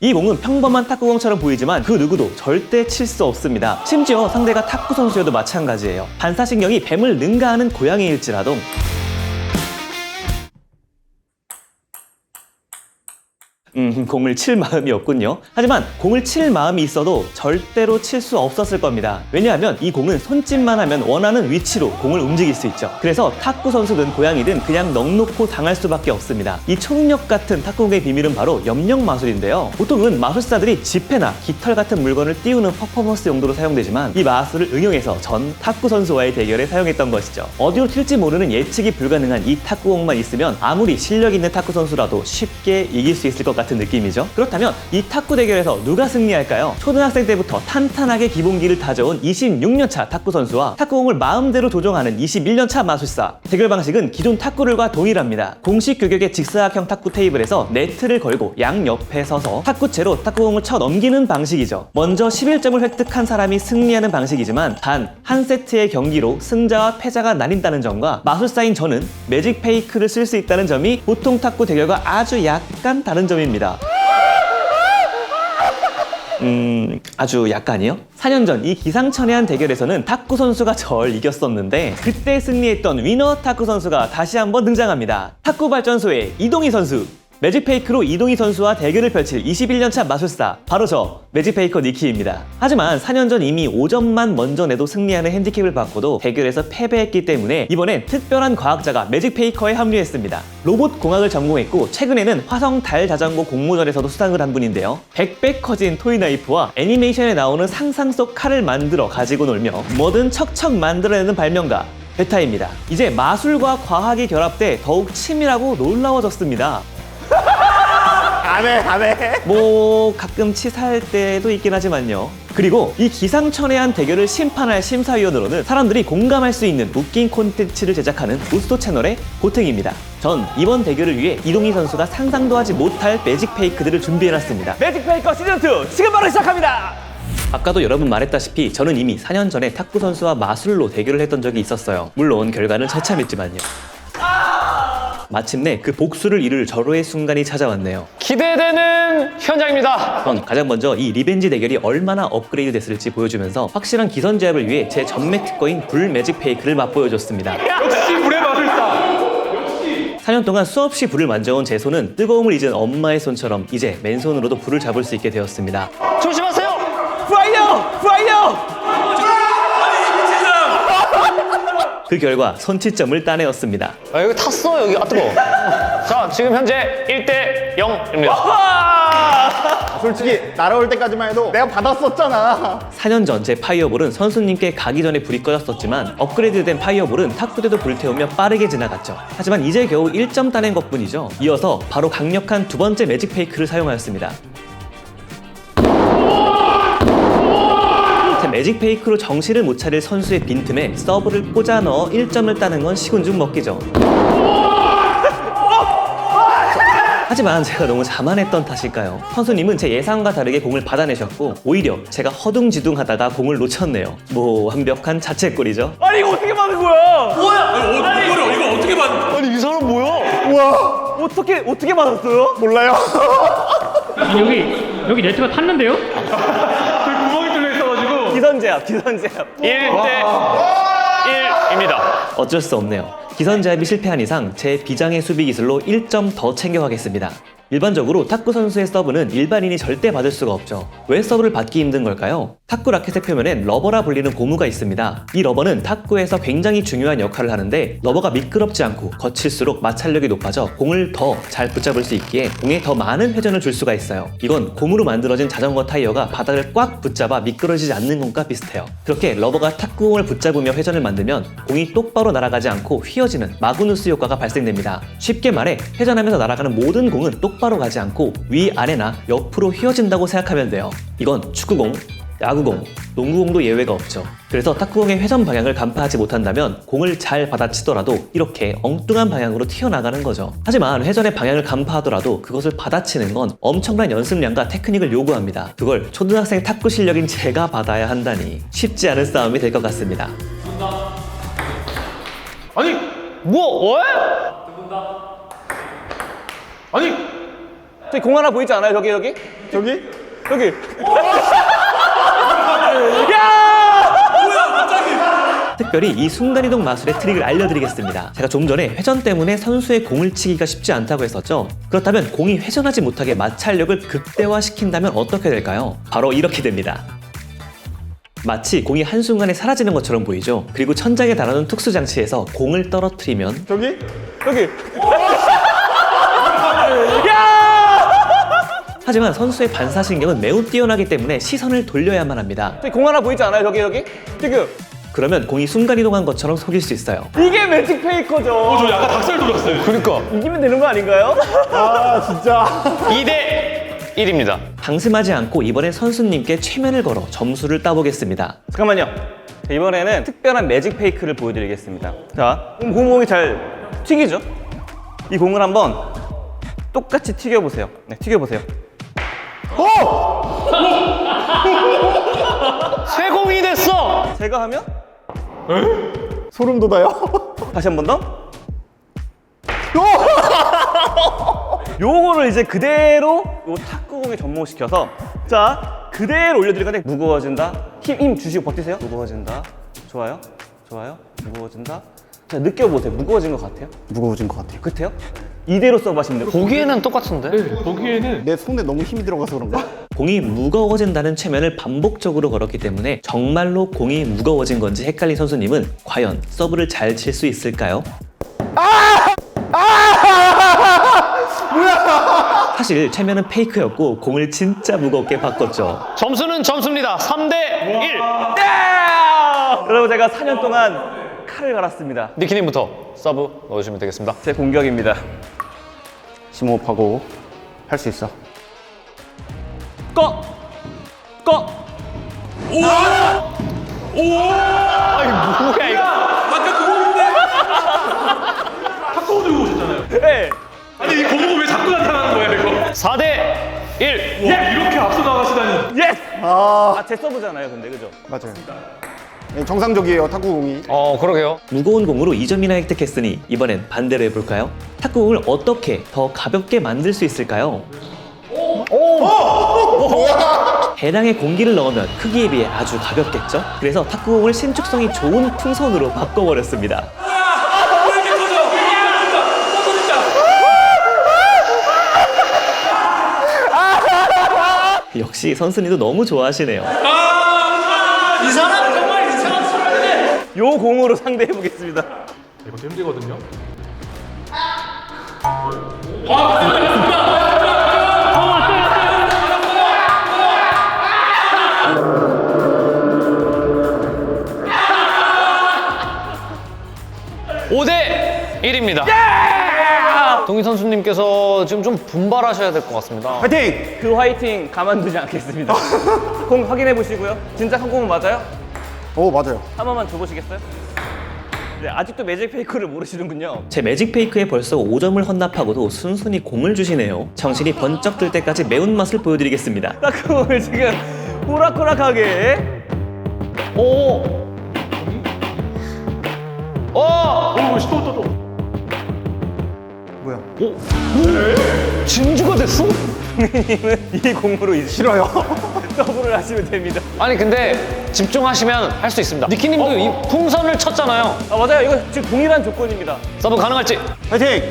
이 공은 평범한 탁구공처럼 보이지만 그 누구도 절대 칠 수 없습니다. 심지어 상대가 탁구 선수여도 마찬가지예요. 반사신경이 뱀을 능가하는 고양이일지라도 공을 칠 마음이 없군요. 하지만 공을 칠 마음이 있어도 절대로 칠 수 없었을 겁니다. 왜냐하면 이 공은 손짓만 하면 원하는 위치로 공을 움직일 수 있죠. 그래서 탁구 선수든 고양이든 그냥 넉놓고 당할 수밖에 없습니다. 이 초능력 같은 탁구공의 비밀은 바로 염력 마술인데요. 보통은 마술사들이 지폐나 깃털 같은 물건을 띄우는 퍼포먼스 용도로 사용되지만 이 마술을 응용해서 전 탁구 선수와의 대결에 사용했던 것이죠. 어디로 튈지 모르는 예측이 불가능한 이 탁구공만 있으면 아무리 실력 있는 탁구 선수라도 쉽게 이길 수 있을 것 같아요. 같은 느낌이죠. 그렇다면 이 탁구 대결에서 누가 승리할까요? 초등학생 때부터 탄탄하게 기본기를 다져온 26년차 탁구 선수와 탁구공을 마음대로 조종하는 21년차 마술사. 대결 방식은 기존 탁구룰과 동일합니다. 공식 규격의 직사각형 탁구 테이블에서 네트를 걸고 양옆에 서서 탁구채로 탁구공을 쳐 넘기는 방식이죠. 먼저 11점을 획득한 사람이 승리하는 방식이지만 단 한 세트의 경기로 승자와 패자가 나뉜다는 점과 마술사인 저는 매직 페이크를 쓸 수 있다는 점이 보통 탁구 대결과 아주 약간 다른 점입니다. 아주 약간이요? 4년 전 이 기상천외한 대결에서는 탁구 선수가 절 이겼었는데 그때 승리했던 위너 탁구 선수가 다시 한번 등장합니다. 탁구 발전소의 이동희 선수. 매직페이크로 이동희 선수와 대결을 펼칠 21년차 마술사, 바로 저 매직페이커 니키입니다. 하지만 4년 전 이미 5점만 먼저 내도 승리하는 핸디캡을 받고도 대결에서 패배했기 때문에 이번엔 특별한 과학자가 매직페이커에 합류했습니다. 로봇 공학을 전공했고 최근에는 화성 달 자전거 공모전에서도 수상을 한 분인데요. 100배 커진 토이나이프와 애니메이션에 나오는 상상 속 칼을 만들어 가지고 놀며 뭐든 척척 만들어내는 발명가 베타입니다. 이제 마술과 과학이 결합돼 더욱 치밀하고 놀라워졌습니다. 안 해. 뭐 가끔 치사할 때도 있긴 하지만요. 그리고 이 기상천외한 대결을 심판할 심사위원으로는 사람들이 공감할 수 있는 웃긴 콘텐츠를 제작하는 우스토 채널의 고탱입니다. 전 이번 대결을 위해 이동희 선수가 상상도 하지 못할 매직 페이크들을 준비해놨습니다. 매직 페이커 시즌2 지금 바로 시작합니다! 아까도 여러 번 말했다시피 저는 이미 4년 전에 탁구 선수와 마술로 대결을 했던 적이 있었어요. 물론 결과는 처참했지만요. 마침내 그 복수를 이룰 절호의 순간이 찾아왔네요. 기대되는 현장입니다. 전 가장 먼저 이 리벤지 대결이 얼마나 업그레이드 됐을지 보여주면서 확실한 기선 제압을 위해 제 전매 특허인 불 매직 페이크를 맛보여줬습니다. 역시 불의 마술사. 4년 동안 수없이 불을 만져온 제 손은 뜨거움을 잊은 엄마의 손처럼 이제 맨손으로도 불을 잡을 수 있게 되었습니다. 조심하세요. 파이어! 파이어! 그 결과 선취점을 따내었습니다. 아, 여기 탔어 여기. 아 뜨거워. 자 지금 현재 1대 0입니다. 솔직히 날아올 때까지만 해도 내가 받았었잖아. 4년 전 제 파이어볼은 선수님께 가기 전에 불이 꺼졌었지만 업그레이드된 파이어볼은 탁구대도 불태우며 빠르게 지나갔죠. 하지만 이제 겨우 1점 따낸 것뿐이죠. 이어서 바로 강력한 두 번째 매직 페이크를 사용하였습니다. 매직 페이크로 정신을 못 차릴 선수의 빈틈에 서브를 꽂아 넣어 1점을 따는 건 시군죽 먹기죠. 하지만 제가 너무 자만했던 탓일까요? 선수님은 제 예상과 다르게 공을 받아내셨고 오히려 제가 허둥지둥하다가 공을 놓쳤네요. 뭐 완벽한 자책골이죠. 아니 이거 어떻게 막은 거야? 뭐야? 아니 이거 어떻게 받? 아니 이 사람 뭐야? 우와, 어떻게 맞았어요? 몰라요. 아니 여기 네트가 탔는데요? 구멍이 뚫려 있어가지고. 기선 제압. 1대 1입니다. 어쩔 수 없네요. 기선 제압이 실패한 이상 제 비장의 수비 기술로 1점 더 챙겨가겠습니다. 일반적으로 탁구 선수의 서브는 일반인이 절대 받을 수가 없죠. 왜 서브를 받기 힘든 걸까요? 탁구 라켓의 표면엔 러버라 불리는 고무가 있습니다. 이 러버는 탁구에서 굉장히 중요한 역할을 하는데 러버가 미끄럽지 않고 거칠수록 마찰력이 높아져 공을 더 잘 붙잡을 수 있기에 공에 더 많은 회전을 줄 수가 있어요. 이건 고무로 만들어진 자전거 타이어가 바닥을 꽉 붙잡아 미끄러지지 않는 것과 비슷해요. 그렇게 러버가 탁구공을 붙잡으며 회전을 만들면 공이 똑바로 날아가지 않고 휘어지는 마그누스 효과가 발생됩니다. 쉽게 말해 회전하면서 날아가는 모든 공은 똑바로 가지 않고 위아래나 옆으로 휘어진다고 생각하면 돼요. 이건 축구공, 야구공, 농구공도 예외가 없죠. 그래서 탁구공의 회전 방향을 간파하지 못한다면 공을 잘 받아치더라도 이렇게 엉뚱한 방향으로 튀어나가는 거죠. 하지만 회전의 방향을 간파하더라도 그것을 받아치는 건 엄청난 연습량과 테크닉을 요구합니다. 그걸 초등학생 탁구 실력인 제가 받아야 한다니 쉽지 않은 싸움이 될 것 같습니다. 아니 뭐? 왜? 아니 저기 공 하나 보이지 않아요? 저기? 저기? 여기. 야! 특별히 이 순간이동 마술의 트릭을 알려드리겠습니다. 제가 좀 전에 회전 때문에 선수의 공을 치기가 쉽지 않다고 했었죠. 그렇다면 공이 회전하지 못하게 마찰력을 극대화시킨다면 어떻게 될까요? 바로 이렇게 됩니다. 마치 공이 한순간에 사라지는 것처럼 보이죠? 그리고 천장에 달아놓은 특수장치에서 공을 떨어뜨리면 저기? 여기. 하지만 선수의 반사신경은 매우 뛰어나기 때문에 시선을 돌려야만 합니다. 저기 공 하나 보이지 않아요? 저기? 저기. 그러면 공이 순간이동한 것처럼 속일 수 있어요. 이게 매직 페이커죠. 저 약간 닭살 돋았어요. 그러니까 이기면 되는 거 아닌가요? 아, 진짜. 2대 1입니다. 방심하지 않고 이번엔 선수님께 최면을 걸어 점수를 따보겠습니다. 잠깐만요. 자, 이번에는 특별한 매직 페이크를 보여드리겠습니다. 자, 공이 잘 튀기죠? 이 공을 한번 똑같이 튀겨보세요. 네, 튀겨보세요. 새 공이 됐어. 제가 하면 소름 돋아요. 다시 한 번 더. 요거를 이제 그대로 요 탁구공에 접목시켜서 자 그대로 올려드릴 건데 무거워진다. 힘 주시고 버티세요. 무거워진다. 좋아요. 무거워진다. 자 느껴보세요. 무거워진 것 같아요? 무거워진 것 같아요. 그때요? 이대로 서브하시면 돼요. 보기에는 똑같은데? 보기에는 내 손에 너무 힘이 들어가서 그런가? 공이 무거워진다는 최면을 반복적으로 걸었기 때문에 정말로 공이 무거워진 건지 헷갈린 선수님은 과연 서브를 잘 칠 수 있을까요? 사실 최면은 페이크였고 공을 진짜 무겁게 바꿨죠. 점수는 점수입니다. 3대 1. 여러분 제가 4년 동안 칼을 갈았습니다. 니키님부터 서브 넣어주시면 되겠습니다. 제 공격입니다. 심호흡하고 할 수 있어. 꺼! 아니 뭐야 이거. 아까 그거인데. 탁구 들고 오셨잖아요. 네. 아니 이 공은 왜 자꾸 나타나는 거야 이거? 4대 1. 와 이렇게 앞서 나가시다니. 예스! 아, 제 서브잖아요, 근데 그죠? 맞아요. 네, 정상적이에요, 탁구공이. 그러게요. 무거운 공으로 2점이나 획득했으니 이번엔 반대로 해볼까요? 탁구공을 어떻게 더 가볍게 만들 수 있을까요? 해당의 공기를 넣으면 크기에 비해 아주 가볍겠죠? 그래서 탁구공을 신축성이 좋은 풍선으로 바꿔버렸습니다. 역시 선수님도 너무 좋아하시네요. 이 사람 정말 이상한 사람이네. 요 공으로 상대해 보겠습니다. 이것도 힘들거든요. 오 대 1입니다. 동희 선수님께서 지금 좀 분발하셔야 될 것 같습니다. 파이팅! 그 화이팅 가만두지 않겠습니다. 공 확인해 보시고요. 진짜 한 공은 맞아요? 오, 맞아요. 한 번만 줘보시겠어요? 네, 아직도 매직 페이크를 모르시는군요. 제 매직 페이크에 벌써 5점을 헌납하고도 순순히 공을 주시네요. 정신이 번쩍 들 때까지 매운맛을 보여드리겠습니다. 탁구공을 지금 호락호락하게 오. 오, 또. 뭐야? 진주가 됐어? 님은 이 공으로 이제 싫어요. 더블을 하시면 됩니다. 아니 근데 집중하시면 할 수 있습니다. 니키님도 이 풍선을 쳤잖아요. 아 맞아요. 이거 지금 동일한 조건입니다. 서브 가능할지? 파이팅!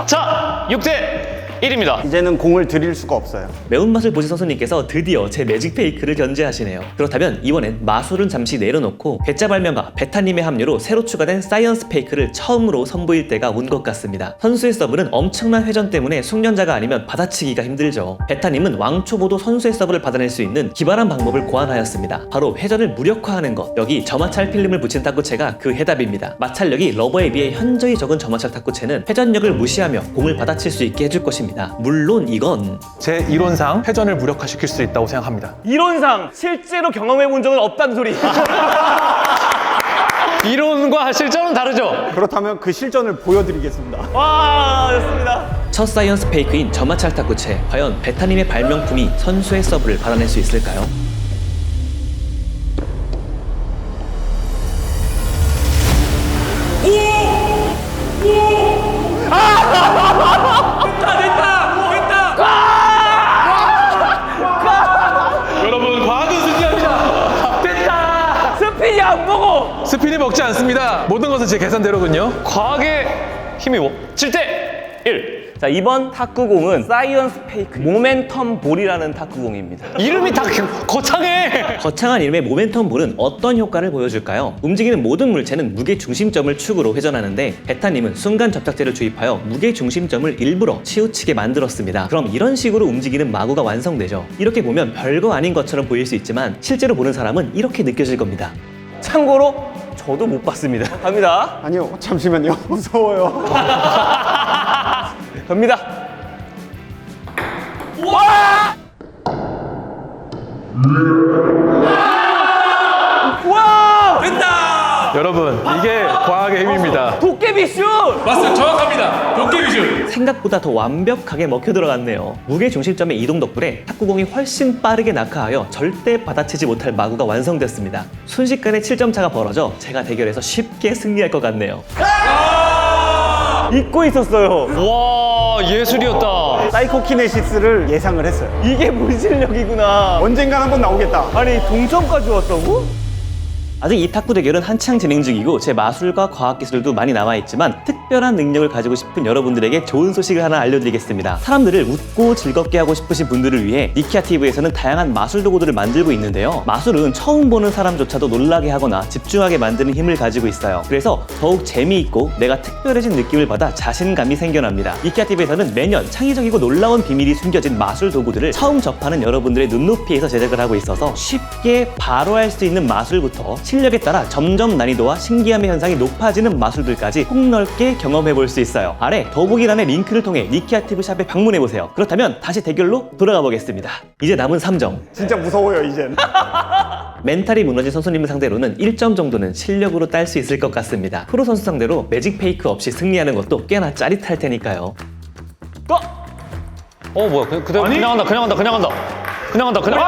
자, 6대 1입니다. 이제는 공을 드릴 수가 없어요. 매운맛을 보신 선수님께서 드디어 제 매직 페이크를 견제하시네요. 그렇다면 이번엔 마술은 잠시 내려놓고 배짜발명가 베타님의 합류로 새로 추가된 사이언스 페이크를 처음으로 선보일 때가 온 것 같습니다. 선수의 서브는 엄청난 회전 때문에 숙련자가 아니면 받아치기가 힘들죠. 베타님은 왕초보도 선수의 서브를 받아낼 수 있는 기발한 방법을 고안하였습니다. 바로 회전을 무력화하는 것. 여기 저마찰 필름을 붙인 탁구채가 그 해답입니다. 마찰력이 러버에 비해 현저히 적은 저마찰 탁구채는 회전력을 무시하며 공을 받아칠 수 있게 해줄 것입니다. 물론 이건 제 이론상 회전을 무력화시킬 수 있다고 생각합니다. 이론상 실제로 경험해 본 적은 없다는 소리. 이론과 실전은 다르죠? 그렇다면 그 실전을 보여드리겠습니다. 와, 좋습니다. 첫 사이언스 페이크인 저마찰 탁구채, 과연 베타님의 발명품이 선수의 서브를 받아낼 수 있을까요? 여러분, 과학은 승리합니다. 됐다. 스피이 안 보고! 스피니 먹지 않습니다. 모든 것은 제 계산대로군요. 과학의 힘입어. 7대 1. 자, 이번 탁구공은 사이언스 페이크 모멘텀 볼이라는 탁구공입니다. 이름이 다 거창해. 거창한 이름의 모멘텀 볼은 어떤 효과를 보여줄까요? 움직이는 모든 물체는 무게 중심점을 축으로 회전하는데 베타님은 순간 접착제를 주입하여 무게 중심점을 일부러 치우치게 만들었습니다. 그럼 이런 식으로 움직이는 마구가 완성되죠. 이렇게 보면 별거 아닌 것처럼 보일 수 있지만 실제로 보는 사람은 이렇게 느껴질 겁니다. 참고로 저도 못 봤습니다. 갑니다. 아니요, 잠시만요. 무서워요. 갑니다. 와! 됐다! 여러분, 이게 과학의 힘입니다. 도깨비 슛! 맞습니다. 정확합니다. 도깨비슛. 생각보다 더 완벽하게 먹혀 들어갔네요. 무게 중심점의 이동 덕분에 탁구공이 훨씬 빠르게 낙하하여 절대 받아치지 못할 마구가 완성됐습니다. 순식간에 7점 차가 벌어져 제가 대결에서 쉽게 승리할 것 같네요. 잊고 있었어요. 와, 예술이었다. 사이코키네시스를 예상을 했어요. 이게 뭔 실력이구나. 언젠간 한번 나오겠다. 아니, 동점까지 왔다고? 아직 이 탁구 대결은 한창 진행 중이고 제 마술과 과학기술도 많이 남아있지만 특별한 능력을 가지고 싶은 여러분들에게 좋은 소식을 하나 알려드리겠습니다. 사람들을 웃고 즐겁게 하고 싶으신 분들을 위해 니키아TV에서는 다양한 마술 도구들을 만들고 있는데요. 마술은 처음 보는 사람조차도 놀라게 하거나 집중하게 만드는 힘을 가지고 있어요. 그래서 더욱 재미있고 내가 특별해진 느낌을 받아 자신감이 생겨납니다. 니키아TV에서는 매년 창의적이고 놀라운 비밀이 숨겨진 마술 도구들을 처음 접하는 여러분들의 눈높이에서 제작을 하고 있어서 쉽게 바로 할 수 있는 마술부터 실력에 따라 점점 난이도와 신기함의 현상이 높아지는 마술들까지 폭넓게 경험해 볼 수 있어요. 아래 더보기란의 링크를 통해 니키아티브 샵에 방문해 보세요. 그렇다면 다시 대결로 돌아가 보겠습니다. 이제 남은 3점. 진짜 무서워요, 이젠. 멘탈이 무너진 선수님을 상대로는 1점 정도는 실력으로 딸 수 있을 것 같습니다. 프로 선수 상대로 매직 페이크 없이 승리하는 것도 꽤나 짜릿할 테니까요. 뭐야? 그냥 한다. 그냥 한다. 그냥 한다. 그냥 한다. 그냥.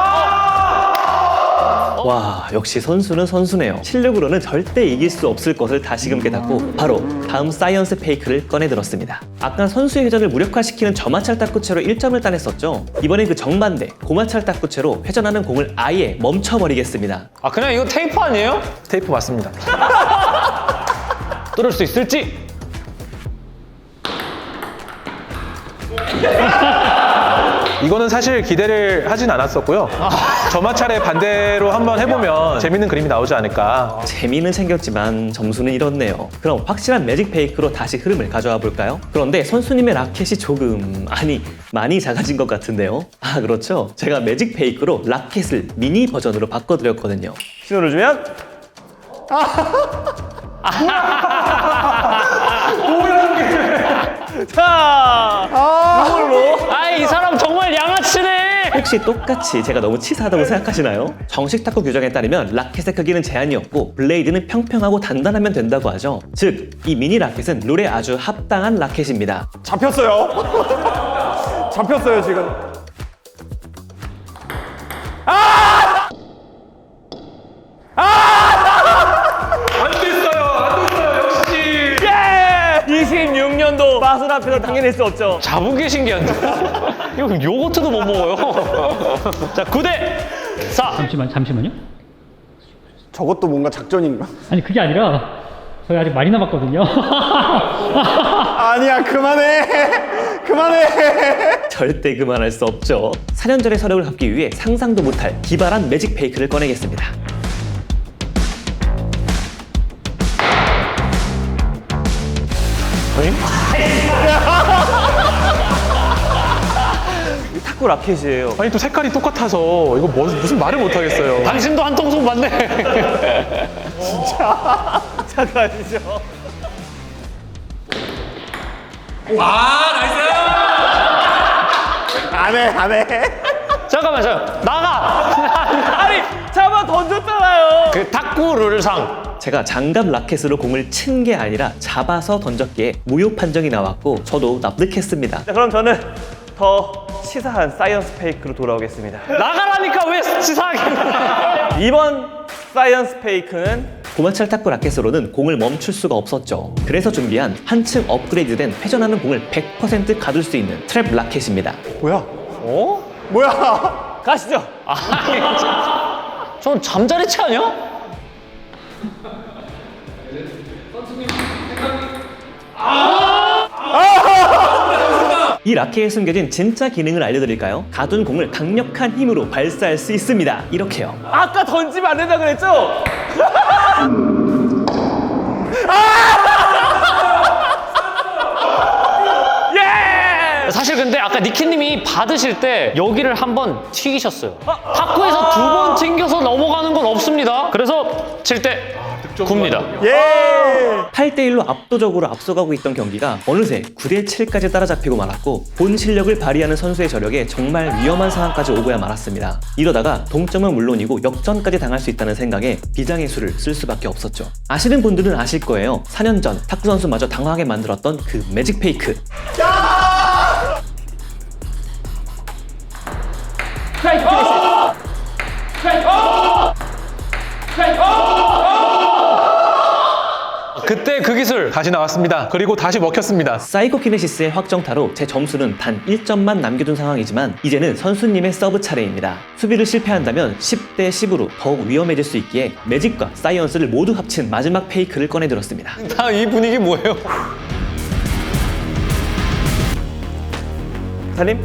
와, 역시 선수는 선수네요. 실력으로는 절대 이길 수 없을 것을 다시금 깨닫고 바로 다음 사이언스 페이크를 꺼내들었습니다. 아까 선수의 회전을 무력화시키는 저마찰 탁구채로 1점을 따냈었죠. 이번엔 그 정반대 고마찰 탁구채로 회전하는 공을 아예 멈춰버리겠습니다. 아, 그냥 이거 테이프 아니에요? 테이프 맞습니다. 뚫을 수 있을지. 이거는 사실 기대를 하진 않았었고요. 저마찰의 반대로 한번 해보면 재밌는 그림이 나오지 않을까. 재미는 챙겼지만 점수는 잃었네요. 그럼 확실한 매직 페이크로 다시 흐름을 가져와 볼까요? 그런데 선수님의 라켓이 조금, 아니 많이 작아진 것 같은데요. 아, 그렇죠. 제가 매직 페이크로 라켓을 미니 버전으로 바꿔드렸거든요. 신호를 주면 자, 이걸로 이 사람 정말 양아치네. 혹시 똑같이 제가 너무 치사하다고 생각하시나요? 정식 탁구 규정에 따르면 라켓의 크기는 제한이 없고 블레이드는 평평하고 단단하면 된다고 하죠. 즉, 이 미니 라켓은 룰에 아주 합당한 라켓입니다. 잡혔어요. 잡혔어요, 지금. 안 됐어요. 역시. 예! 26년도 마술 앞에서 당해낼 수 없죠. 자부 계신 게 안 돼. 이거 요거트도 못 먹어요. 자, 9대 4. 잠시만요. 저것도 뭔가 작전인가? 아니 그게 아니라 저희 아직 많이 남았거든요. 아니야, 그만해. 그만해. 절대 그만할 수 없죠. 4년 전의 서력을 갚기 위해 상상도 못할 기발한 매직 페이크를 꺼내겠습니다. 탁구 라켓이에요. 아니 또 색깔이 똑같아서 이거 무슨 말을 못 하겠어요. 당신도 한 통속 맞네. 잠깐만요. 안 해. 잠깐만. 나가. 아니, 잡아 던졌잖아요. 그 탁구 룰상 제가 장갑 라켓으로 공을 친 게 아니라 잡아서 던졌기에 무효 판정이 나왔고 저도 납득했습니다. 자, 그럼 저는 더 치사한 사이언스 페이크로 돌아오겠습니다. 나가라니까 왜 치사하게. 이번 사이언스 페이크는 고마찰 탁구 라켓으로는 공을 멈출 수가 없었죠. 그래서 준비한 한층 업그레이드된 회전하는 공을 100% 가둘 수 있는 트랩 라켓입니다. 뭐야? 어? 뭐야? 가시죠. 전 잠자리채 아니야? 이 라켓에 숨겨진 진짜 기능을 알려드릴까요? 가둔 공을 강력한 힘으로 발사할 수 있습니다. 이렇게요. 아까 던지면 안 된다 그랬죠? 사실 근데 아까 니키님이 받으실 때 여기를 한번 튀기셨어요. 탁구에서 2번 튕겨서 넘어가는 건 없습니다. 그래서 칠 때 굽니다. 예! 8대1로 압도적으로 앞서가고 있던 경기가 어느새 9대7까지 따라잡히고 말았고 본 실력을 발휘하는 선수의 저력에 정말 위험한 상황까지 오고야 말았습니다. 이러다가 동점은 물론이고 역전까지 당할 수 있다는 생각에 비장의 수를 쓸 수밖에 없었죠. 아시는 분들은 아실 거예요. 4년 전 탁구 선수마저 당황하게 만들었던 그 매직 페이크. 그때 그 기술 다시 나왔습니다. 그리고 다시 먹혔습니다. 사이코키네시스의 확정타로 제 점수는 단 1점만 남겨둔 상황이지만 이제는 선수님의 서브 차례입니다. 수비를 실패한다면 10대 10으로 더욱 위험해질 수 있기에 매직과 사이언스를 모두 합친 마지막 페이크를 꺼내들었습니다. 다 이 분위기 뭐예요? 사님,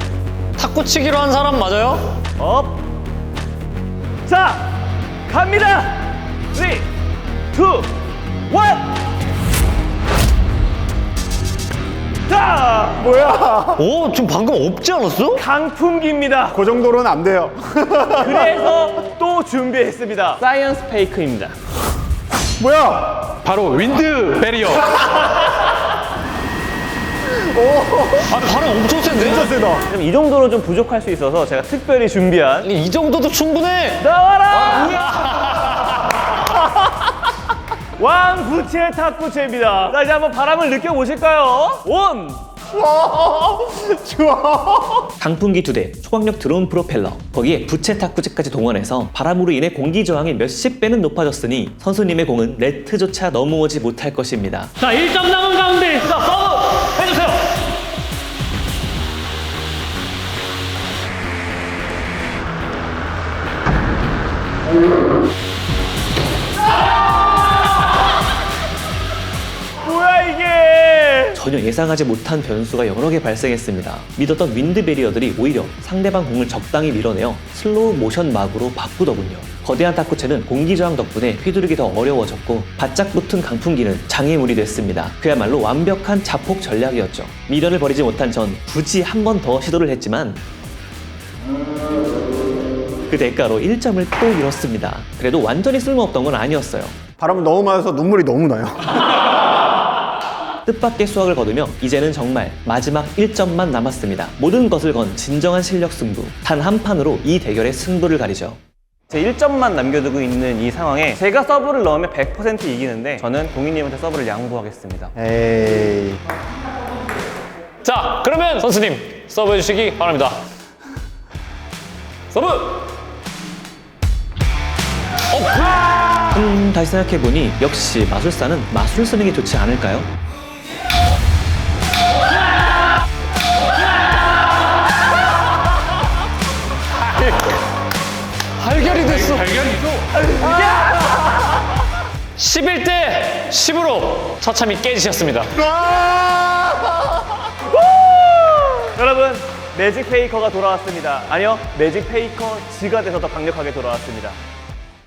탁구 치기로 한 사람 맞아요? 업. 자, 갑니다. 3, 2, 1. 자, 뭐야? 오, 지금 방금 없지 않았어? 강풍기입니다. 그 정도로는 안 돼요. 그래서 또 준비했습니다. 사이언스 페이크입니다. 뭐야? 바로 윈드 베리어. 발음 엄청 센데? 진짜 세다. 그럼 이 정도로 좀 부족할 수 있어서 제가 특별히 준비한 아니, 이 정도도 충분해. 나와라! 왕부채 탁구채입니다. 자, 이제 한번 바람을 느껴보실까요? 온! 좋아. 강풍기 2대, 초강력 드론 프로펠러, 거기에 부채 탁구채까지 동원해서 바람으로 인해 공기 저항이 몇십 배는 높아졌으니 선수님의 공은 네트조차 넘어오지 못할 것입니다. 자, 1점 남은 가운데 자, 서브! 해주세요! 뭐야 이게? 전혀 예상하지 못한 변수가 여러 개 발생했습니다. 믿었던 윈드 베리어들이 오히려 상대방 공을 적당히 밀어내어 슬로우 모션 막으로 바꾸더군요. 거대한 탁구채는 공기 저항 덕분에 휘두르기 더 어려워졌고 바짝 붙은 강풍기는 장애물이 됐습니다. 그야말로 완벽한 자폭 전략이었죠. 미련을 버리지 못한 전 굳이 한 번 더 시도를 했지만 그 대가로 1점을 또 잃었습니다. 그래도 완전히 쓸모없던 건 아니었어요. 바람이 너무 많아서 눈물이 너무 나요. 뜻밖의 수확을 거두며 이제는 정말 마지막 1점만 남았습니다. 모든 것을 건 진정한 실력 승부. 단 한 판으로 이 대결의 승부를 가리죠. 제 1점만 남겨두고 있는 이 상황에 제가 서브를 넣으면 100% 이기는데 저는 동희님한테 서브를 양보하겠습니다. 에이. 자, 그러면 선수님 서브 해주시기 바랍니다. 서브! 다시 생각해보니 역시 마술사는 마술을 쓰는 게 좋지 않을까요? 발결이 됐어. 발견이죠? 11대 10으로 처참히 깨지셨습니다. 여러분, 매직 페이커가 돌아왔습니다. 아니요, 매직 페이커 지가 돼서 더 강력하게 돌아왔습니다.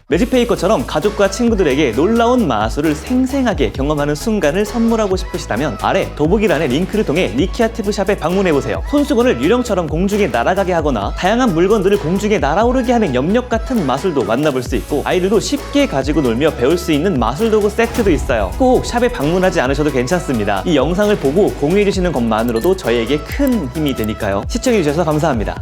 매직페이커처럼 가족과 친구들에게 놀라운 마술을 생생하게 경험하는 순간을 선물하고 싶으시다면 아래 더보기란의 링크를 통해 니키아티브샵에 방문해보세요. 손수건을 유령처럼 공중에 날아가게 하거나 다양한 물건들을 공중에 날아오르게 하는 염력 같은 마술도 만나볼 수 있고 아이들도 쉽게 가지고 놀며 배울 수 있는 마술 도구 세트도 있어요. 꼭 샵에 방문하지 않으셔도 괜찮습니다. 이 영상을 보고 공유해주시는 것만으로도 저희에게 큰 힘이 되니까요. 시청해주셔서 감사합니다.